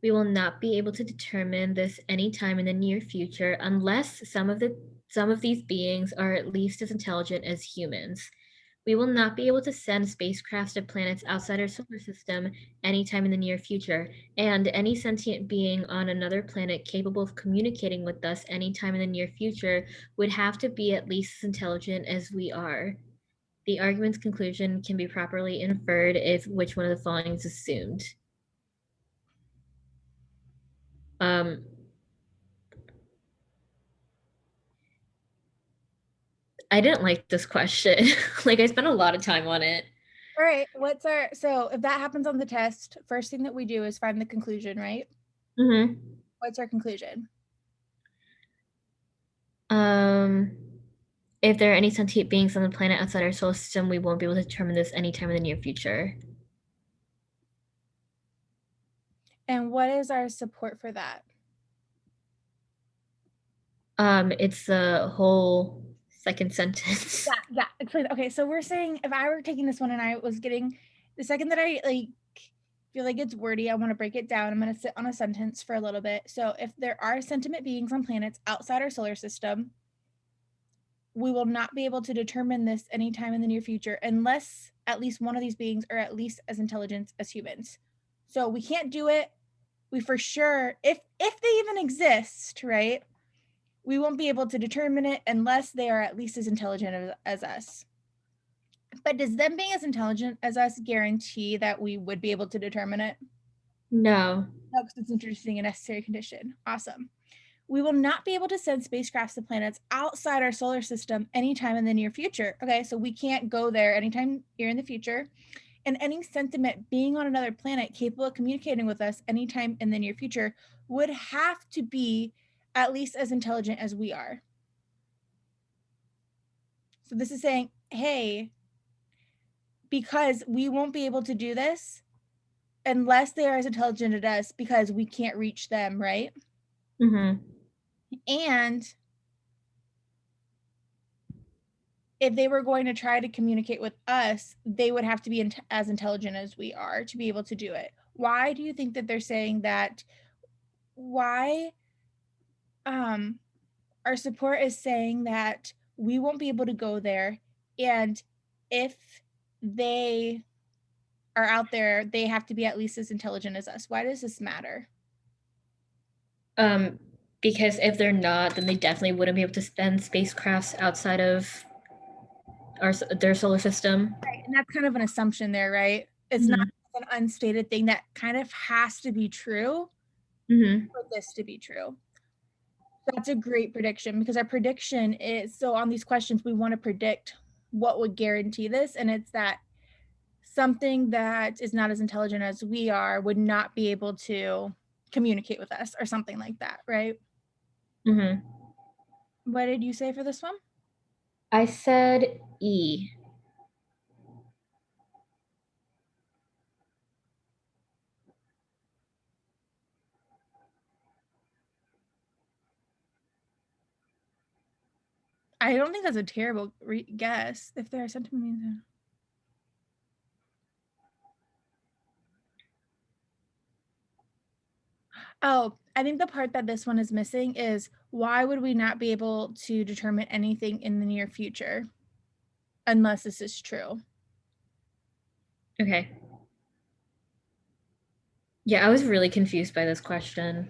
We will not be able to determine this anytime in the near future unless some of these beings are at least as intelligent as humans. We will not be able to send spacecrafts to planets outside our solar system anytime in the near future, and any sentient being on another planet capable of communicating with us anytime in the near future would have to be at least as intelligent as we are. The argument's conclusion can be properly inferred if which one of the following is assumed. Um, I didn't like this question. Like, I spent a lot of time on it. All right, so if that happens on the test, first thing that we do is find the conclusion, right? Mm-hmm. What's our conclusion? Um, if there are any sentient beings on the planet outside our solar system, we won't be able to determine this anytime in the near future. And what is our support for that? It's the whole second sentence. Yeah. Explain. Okay, so we're saying if I were taking this one and I was getting the second that I like feel like it's wordy, I want to break it down. I'm going to sit on a sentence for a little bit. So if there are sentient beings on planets outside our solar system, we will not be able to determine this anytime in the near future unless at least one of these beings are at least as intelligent as humans. So we can't do it. We for sure, if they even exist, right? We won't be able to determine it unless they are at least as intelligent as us. But does them being as intelligent as us guarantee that we would be able to determine it? No. No, because it's introducing a necessary condition. Awesome. We will not be able to send spacecrafts to planets outside our solar system anytime in the near future. Okay, so we can't go there anytime here in the future. And any sentiment being on another planet capable of communicating with us anytime in the near future would have to be at least as intelligent as we are. So this is saying, hey, because we won't be able to do this unless they are as intelligent as us because we can't reach them, right? Mm-hmm. And if they were going to try to communicate with us, they would have to be as intelligent as we are to be able to do it. Why do you think that they're saying that? Why our support is saying that we won't be able to go there, and if they are out there, they have to be at least as intelligent as us. Why does this matter? Um, because if they're not, then they definitely wouldn't be able to send spacecrafts outside of their solar system. Right, and that's kind of an assumption there, right? It's not Mm-hmm. an unstated thing that kind of has to be true Mm-hmm. for this to be true. That's a great prediction because our prediction is so on these questions, we want to predict what would guarantee this. And it's that something that is not as intelligent as we are would not be able to communicate with us or something like that, right? Mm-hmm. What did you say for this one? I said E. I don't think that's a terrible guess. If there are sentiments. Oh, I think the part that this one is missing is why would we not be able to determine anything in the near future unless this is true? Okay. Yeah, I was really confused by this question.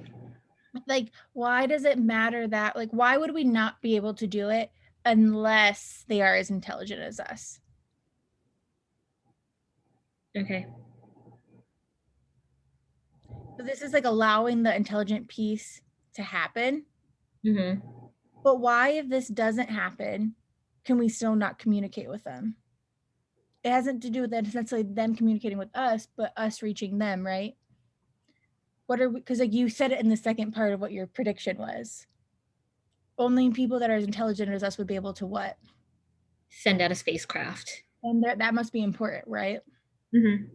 Like, why does it matter that, like, why would we not be able to do it unless they are as intelligent as us? Okay. So this is like allowing the intelligent piece to happen. Mm-hmm. But why, if this doesn't happen, can we still not communicate with them? It hasn't to do with that necessarily them communicating with us, but us reaching them, right? What are we, because like you said it in the second part of what your prediction was. Only people that are as intelligent as us would be able to what? Send out a spacecraft. And that must be important, right? Mm-hmm.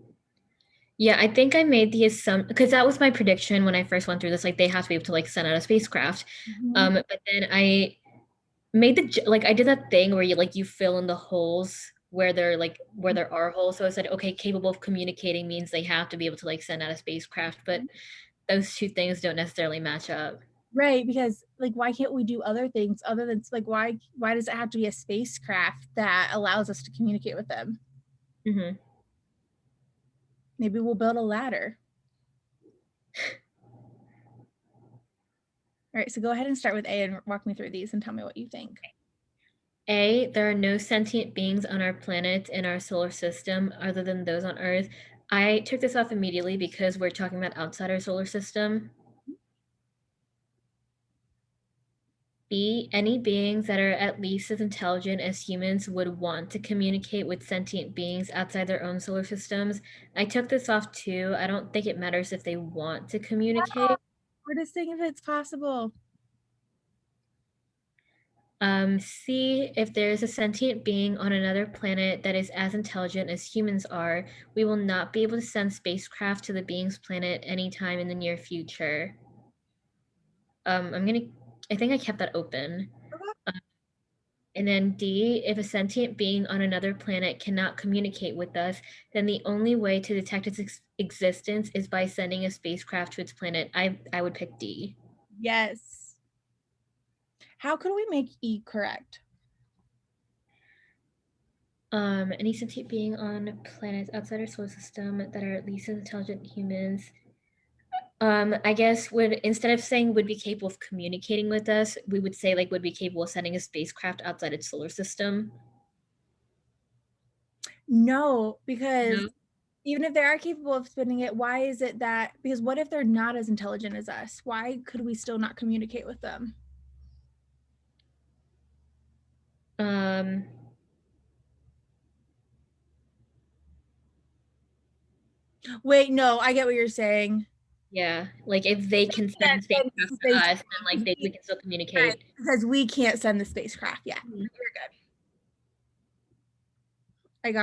Yeah, I think I made the assumption because that was my prediction when I first went through this. Like, they have to be able to like send out a spacecraft. Mm-hmm. But then I made like I did that thing where you fill in the holes where there are holes. So I said, okay, capable of communicating means they have to be able to like send out a spacecraft. But those two things don't necessarily match up. Right, because like why can't we do other things other than like why does it have to be a spacecraft that allows us to communicate with them? Hmm. Maybe we'll build a ladder. All right, so go ahead and start with A and walk me through these and tell me what you think. A, there are no sentient beings on our planet in our solar system other than those on Earth. I took this off immediately because we're talking about outside our solar system. B, any beings that are at least as intelligent as humans would want to communicate with sentient beings outside their own solar systems. I took this off too. I don't think it matters if they want to communicate. We're just saying if it's possible. C, if there is a sentient being on another planet that is as intelligent as humans are, we will not be able to send spacecraft to the being's planet anytime in the near future. I think I kept that open. And then D, if a sentient being on another planet cannot communicate with us, then the only way to detect its existence is by sending a spacecraft to its planet. I would pick D. Yes. How can we make E correct? Any sentient being on planets outside our solar system that are at least as intelligent as humans. I guess would instead of saying would be capable of communicating with us, we would say like would be capable of sending a spacecraft outside its solar system. No, because No. even if they are capable of spinning it, why is it that because what if they're not as intelligent as us? Why could we still not communicate with them? Um, Wait, no, I get what you're saying. yeah, like if they can send Can't send spacecraft the to us, spacecraft then like we can still right, communicate. because we can't send the spacecraft. Yeah, Mhm. you're good. I got